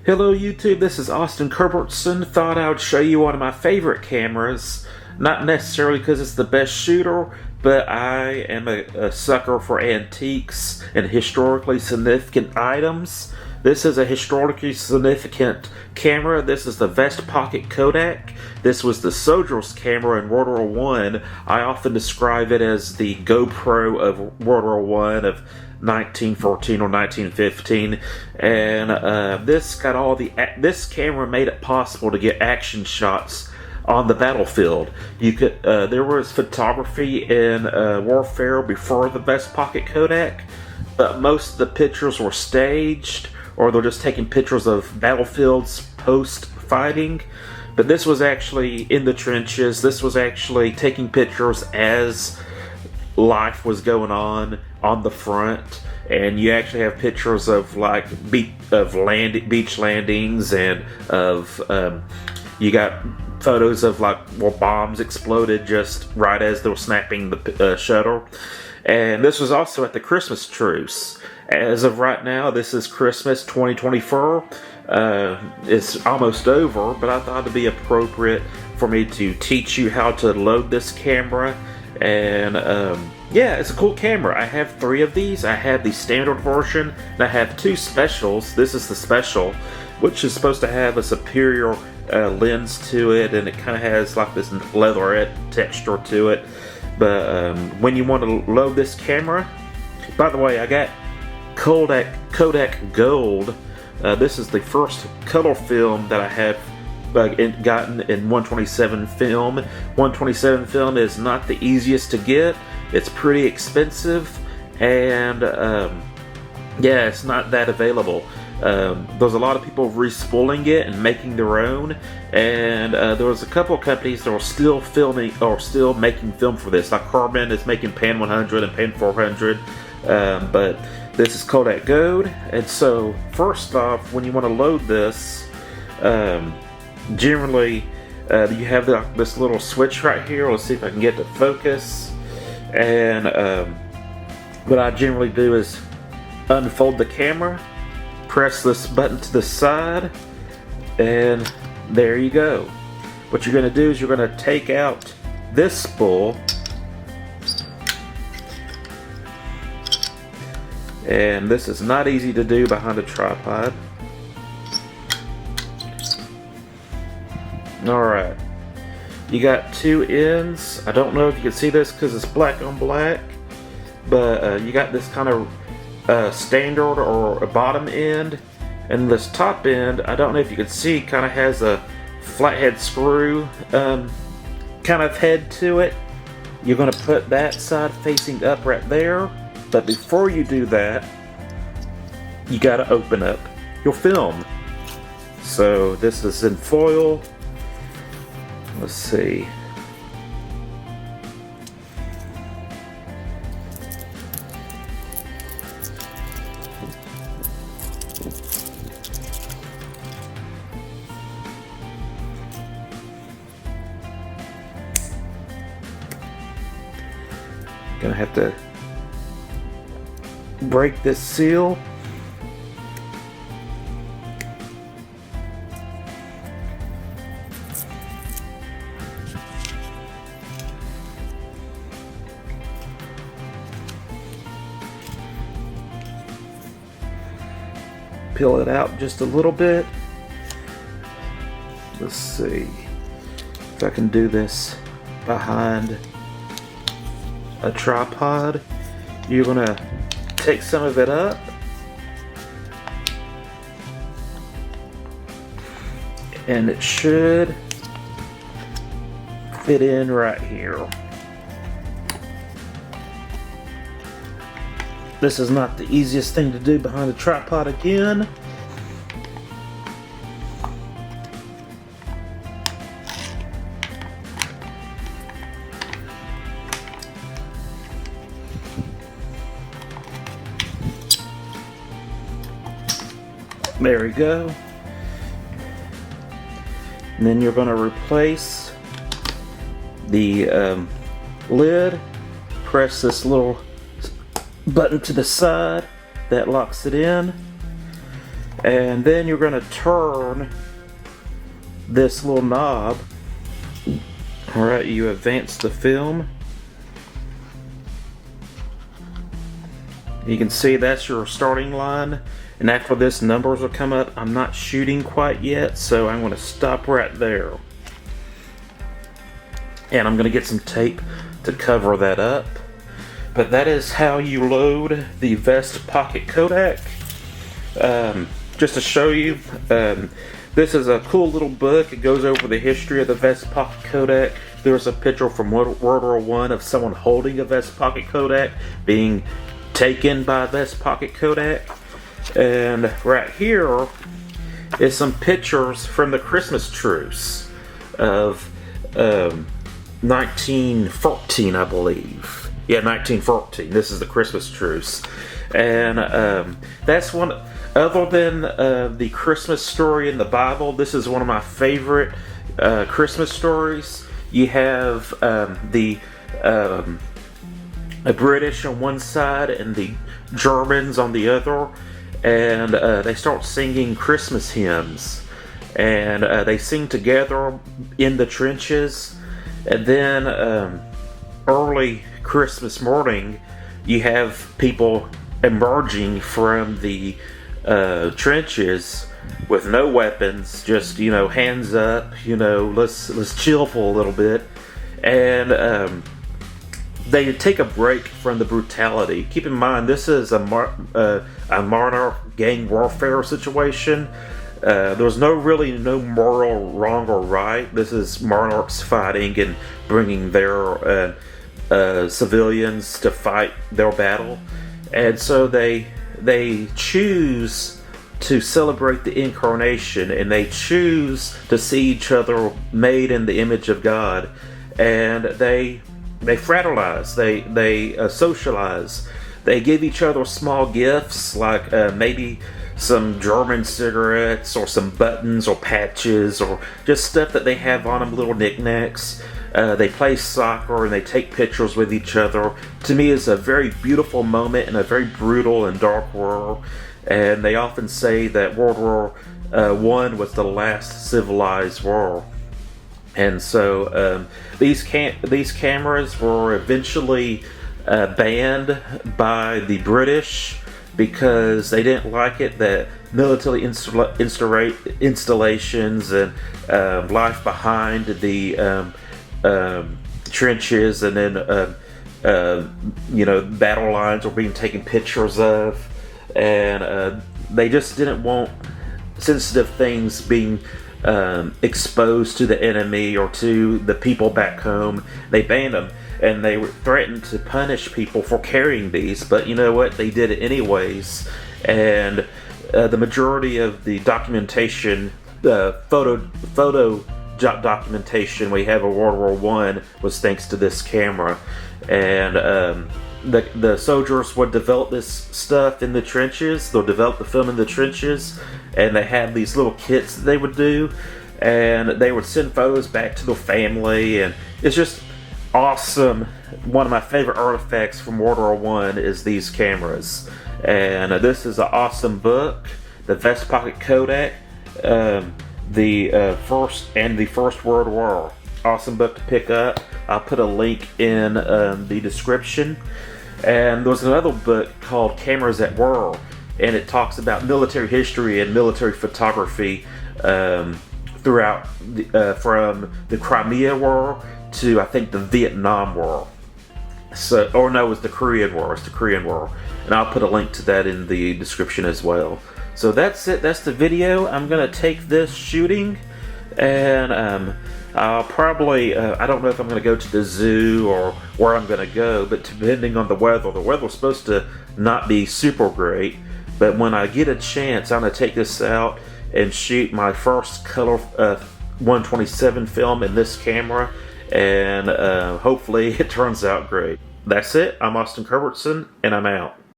Hello YouTube, this is Austin Kerbertson. Thought I would show you one of my favorite cameras. Not necessarily because it's the best shooter, but I am a sucker for antiques and historically significant items. This is a historically significant camera. This is the vest pocket Kodak. This was the soldier's camera in World War One. I often describe it as the GoPro of World War One of 1914 or 1915, and this camera made it possible to get action shots on the battlefield. You could there was photography in warfare before the vest pocket Kodak, but most of the pictures were staged, or they're just taking pictures of battlefields post fighting. But this was actually in the trenches. This was actually taking pictures as life was going on the front, and you actually have pictures of like beach landings, and of you got photos of like where bombs exploded just right as they were snapping the shutter. And this was also at the Christmas truce. As of right now, this is Christmas 2024. It's almost over, but I thought it'd be appropriate for me to teach you how to load this camera. And yeah, it's a cool camera. I have 3 of these. I have the standard version, and I have 2 specials. This is the special, which is supposed to have a superior lens to it, and it kind of has like this leatherette texture to it. But when you want to load this camera, by the way, I got Kodak Gold. This is the first color film that I have gotten in 127 film. 127 film is not the easiest to get. It's pretty expensive, and yeah, it's not that available. There's a lot of people respooling it and making their own, and there was a couple of companies that are still filming or still making film for this. Like Carbon is making Pan 100 and Pan 400, but this is Kodak Gold. And so first off, when you want to load this, generally you have this little switch right here. Let's see if I can get to focus. And what I generally do is unfold the camera, press this button to the side, and there you go. What you're going to do is you're going to take out this spool, and this is not easy to do behind a tripod. Alright, you got 2 ends. I don't know if you can see this because it's black on black, but you got this kind of standard or a bottom end, and this top end, I don't know if you can see, kind of has a flathead screw kind of head to it. You're going to put that side facing up right there, but before you do that, you got to open up your film. So this is in foil. Let's see. Gonna have to break this seal. Peel it out just a little bit. Let's see if I can do this behind a tripod. You're gonna take some of it up, and it should fit in right here. This is not the easiest thing to do behind a tripod again. There we go. And then you're going to replace the lid. Press this little button to the side that locks it in, And then you're going to turn this little knob. Alright, you advance the film. You can see that's your starting line, and after this numbers will come up. I'm not shooting quite yet, so I'm going to stop right there. And I'm going to get some tape to cover that up. But that is how you load the vest pocket Kodak. Just to show you, this is a cool little book. It goes over the history of the vest pocket Kodak. There's a picture from World War I of someone holding a vest pocket Kodak being taken by a vest pocket Kodak. And right here is some pictures from the Christmas truce of 1914, I believe. Yeah, 1914. This is the Christmas truce. And that's one, other than the Christmas story in the Bible, this is one of my favorite Christmas stories. You have the British on one side and the Germans on the other, and they start singing Christmas hymns, and they sing together in the trenches. And then early Christmas morning, you have people emerging from the trenches with no weapons, just, you know, hands up, you know, let's chill for a little bit. And they take a break from the brutality. Keep in mind, this is a monarch gang warfare situation. There's no moral wrong or right. This is monarchs fighting and bringing their civilians to fight their battle. And so they choose to celebrate the incarnation, and they choose to see each other made in the image of God. And they fraternize, they socialize, they give each other small gifts, like maybe some German cigarettes or some buttons or patches or just stuff that they have on them, little knickknacks. They play soccer and they take pictures with each other. To me, it's a very beautiful moment in a very brutal and dark world. And they often say that World War I was the last civilized war. And so these cameras were eventually banned by the British because they didn't like it that military installations and life behind the trenches and then battle lines were being taken pictures of, and they just didn't want sensitive things being exposed to the enemy or to the people back home. They banned them, and they threatened to punish people for carrying these, but you know what, they did it anyways. And the majority of the documentation, photo documentation we have of World War I was thanks to this camera. And the soldiers would develop this stuff in the trenches. They'll develop the film in the trenches, and they had these little kits that they would do, and they would send photos back to their family, and it's just awesome. One of my favorite artifacts from World War I is these cameras. And this is an awesome book, The Vest Pocket Kodak, the First World War. Awesome book to pick up. I'll put a link in the description. And there's another book called Cameras at War, and it talks about military history and military photography throughout from the Crimea War to, I think, the Vietnam War. So, or no, it was the Korean War. It's the Korean War, and I'll put a link to that in the description as well. So that's it. That's the video. I'm gonna take this shooting, and I'll probably I don't know if I'm gonna go to the zoo or where I'm gonna go, but depending on the weather's supposed to not be super great. But when I get a chance, I'm gonna take this out and shoot my first color 127 film in this camera, and hopefully it turns out great. That's it. I'm Austin Culbertson, and I'm out.